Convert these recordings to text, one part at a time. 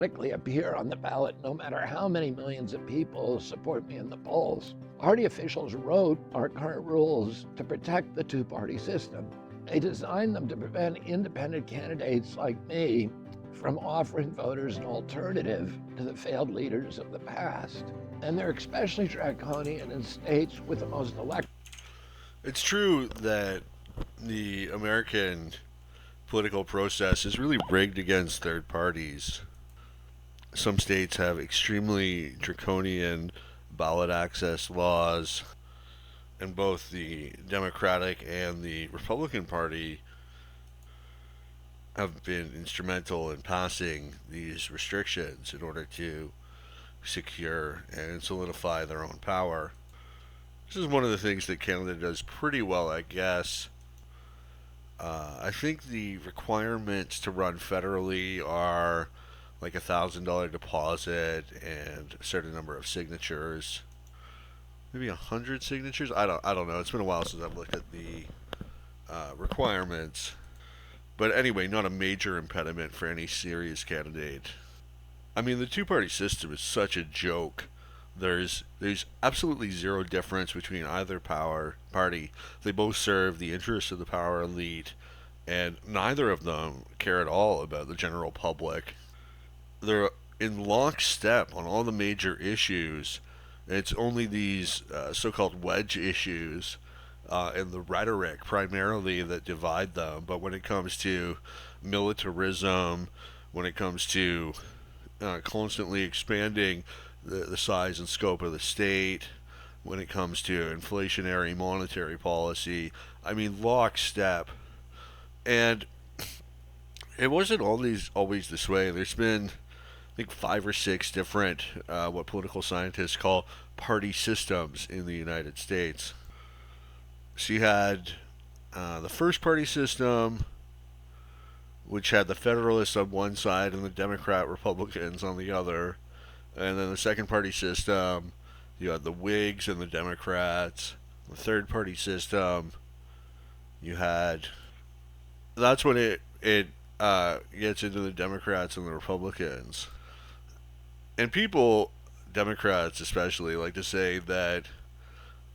automatically appear on the ballot no matter how many millions of people support me in the polls. Party officials wrote our current rules to protect the two-party system. They designed them to prevent independent candidates like me from offering voters an alternative to the failed leaders of the past. And they're especially draconian in states with the most elections. It's true that the American political process is really rigged against third parties. Some states have extremely draconian ballot access laws, and both the Democratic and the Republican Party have been instrumental in passing these restrictions in order to secure and solidify their own power. This is one of the things that Canada does pretty well, I guess. I think the requirements to run federally are like $1,000 deposit and a certain number of signatures. Maybe 100 signatures. I don't know. It's been a while since I've looked at the requirements. But anyway, not a major impediment for any serious candidate. I mean, the two-party system is such a joke. There's absolutely zero difference between either power party. They both serve the interests of the power elite, and neither of them care at all about the general public. They're in lockstep on all the major issues. It's only these so-called wedge issues and the rhetoric primarily that divide them. But when it comes to militarism, when it comes to constantly expanding the size and scope of the state, when it comes to inflationary monetary policy, I mean, lockstep. And it wasn't always this way. There's been, I think, 5 or 6 different what political scientists call party systems in the United States. So you had the first party system, which had the Federalists on one side and the Democrat Republicans on the other. And then the second party system, you had the Whigs and the Democrats. The third party system, you had. That's when it gets into the Democrats and the Republicans. And people, Democrats especially, like to say that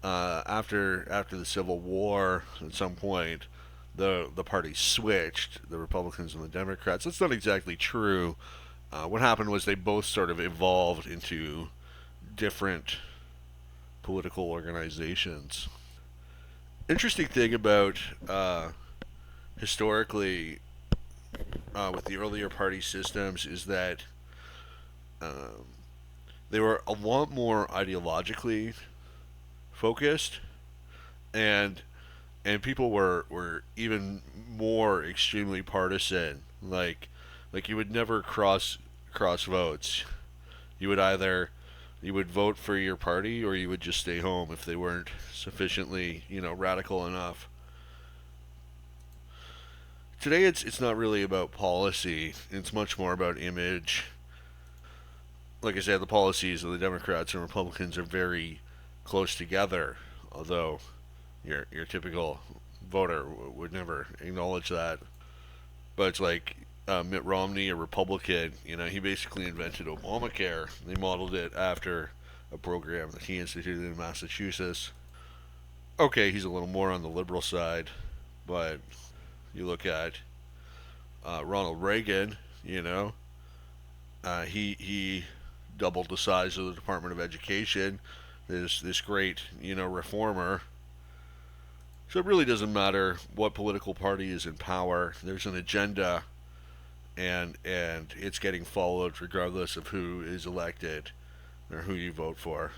after the Civil War, at some point, the parties switched, the Republicans and the Democrats. That's not exactly true. What happened was they both sort of evolved into different political organizations. Interesting thing about historically with the earlier party systems is that um, they were a lot more ideologically focused, and people were even more extremely partisan. Like you would never cross votes. You would either you would vote for your party or you would just stay home if they weren't sufficiently radical enough. Today it's not really about policy. It's much more about image. Like I said, the policies of the Democrats and Republicans are very close together, although your typical voter would never acknowledge that. But it's like Mitt Romney, a Republican, he basically invented Obamacare. They modeled it after a program that he instituted in Massachusetts. Okay, he's a little more on the liberal side, but you look at Ronald Reagan, he doubled the size of the Department of Education. This great reformer. So it really doesn't matter what political party is in power. There's an agenda, and it's getting followed regardless of who is elected or who you vote for.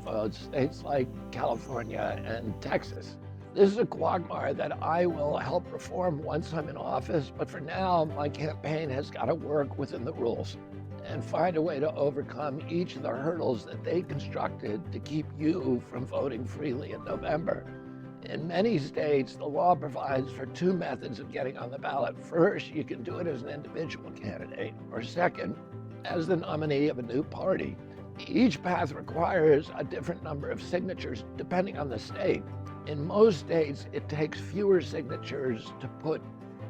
Votes, states like California and Texas. This is a quagmire that I will help reform once I'm in office, but for now, my campaign has got to work within the rules and find a way to overcome each of the hurdles that they constructed to keep you from voting freely in November. In many states, the law provides for 2 methods of getting on the ballot. First, you can do it as an individual candidate, or second, as the nominee of a new party. Each path requires a different number of signatures depending on the state. In most states, it takes fewer signatures to put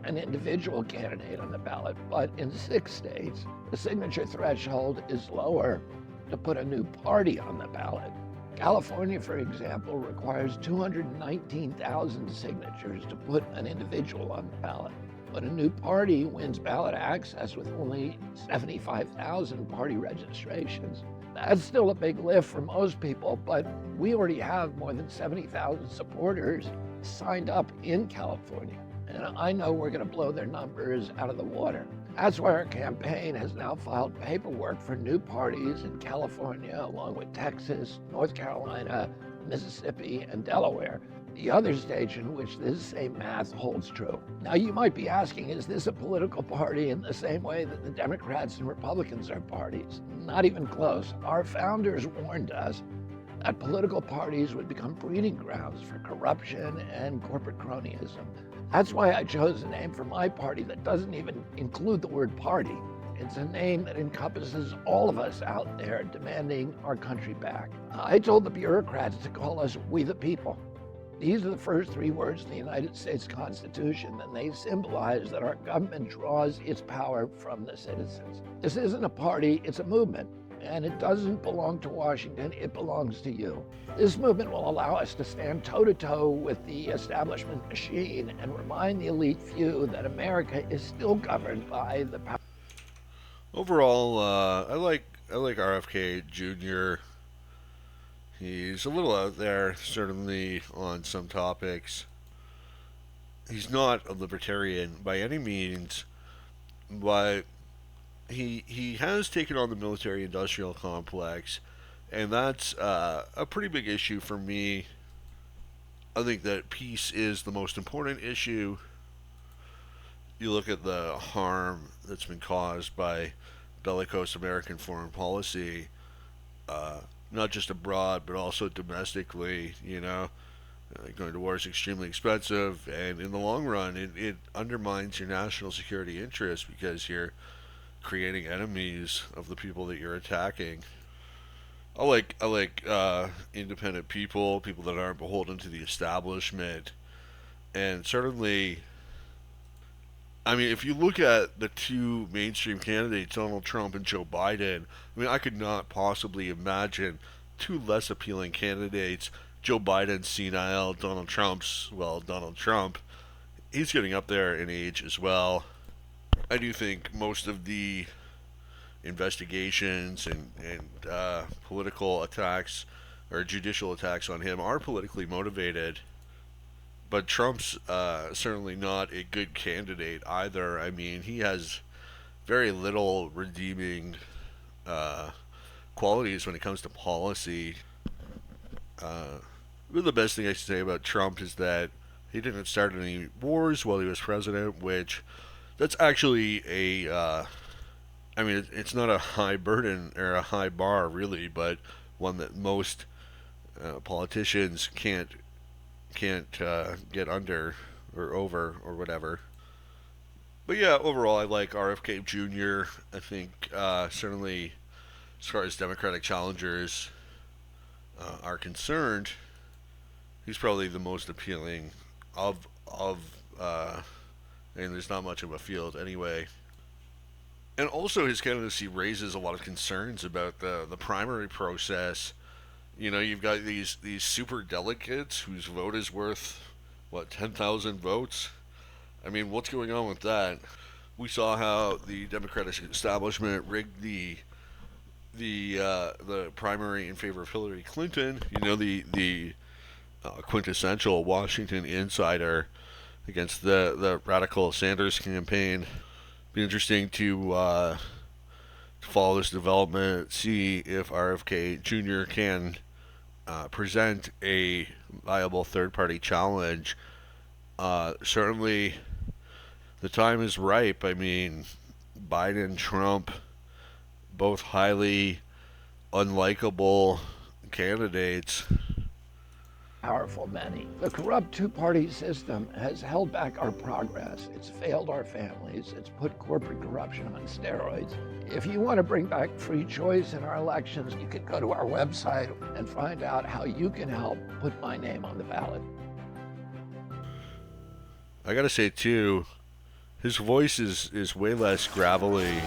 an individual candidate on the ballot, but in 6 states, the signature threshold is lower to put a new party on the ballot. California, for example, requires 219,000 signatures to put an individual on the ballot. But a new party wins ballot access with only 75,000 party registrations. That's still a big lift for most people, but we already have more than 70,000 supporters signed up in California. And I know we're going to blow their numbers out of the water. That's why our campaign has now filed paperwork for new parties in California, along with Texas, North Carolina, Mississippi, and Delaware, the other states in which this same math holds true. Now, you might be asking, is this a political party in the same way that the Democrats and Republicans are parties? Not even close. Our founders warned us that political parties would become breeding grounds for corruption and corporate cronyism. That's why I chose a name for my party that doesn't even include the word party. It's a name that encompasses all of us out there demanding our country back. I told the bureaucrats to call us We the People. These are the first 3 words in the United States Constitution, and they symbolize that our government draws its power from the citizens. This isn't a party, it's a movement. And it doesn't belong to Washington, it belongs to you. This movement will allow us to stand toe-to-toe with the establishment machine and remind the elite few that America is still governed by the power. Overall, I like RFK Jr. He's a little out there, certainly on some topics. He's not a libertarian by any means, but he has taken on the military-industrial complex, and that's a pretty big issue for me. I think that peace is the most important issue. You look at the harm that's been caused by bellicose American foreign policy, not just abroad, but also domestically, going to war is extremely expensive, and in the long run, it undermines your national security interests because you're creating enemies of the people that you're attacking. I like independent people that aren't beholden to the establishment, and certainly, I mean, if you look at the 2 mainstream candidates, Donald Trump and Joe Biden, I mean, I could not possibly imagine 2 less appealing candidates. Joe Biden's senile, Donald Trump. He's getting up there in age as well. I do think most of the investigations and political attacks or judicial attacks on him are politically motivated. But Trump's certainly not a good candidate either. I mean, he has very little redeeming qualities when it comes to policy. The best thing I can say about Trump is that he didn't start any wars while he was president, which that's actually it's not a high burden or a high bar really, but one that most politicians can't get under or over or whatever. But yeah, overall, I like RFK Jr. I think certainly as far as Democratic challengers are concerned, he's probably the most appealing of and there's not much of a field anyway. And also his candidacy raises a lot of concerns about the primary process. You've got these super delegates whose vote is worth 10,000 votes. I mean, what's going on with that? We saw how the Democratic establishment rigged the primary in favor of Hillary Clinton. The quintessential Washington insider against the radical Sanders campaign. Be interesting to follow this development, see if RFK Jr. can present a viable third-party challenge. Certainly, the time is ripe. I mean, Biden, Trump, both highly unlikable candidates. Powerful many. The corrupt 2-party system has held back our progress. It's failed our families. It's put corporate corruption on steroids. If you want to bring back free choice in our elections, you can go to our website and find out how you can help put my name on the ballot. I gotta say too, His voice is way less gravelly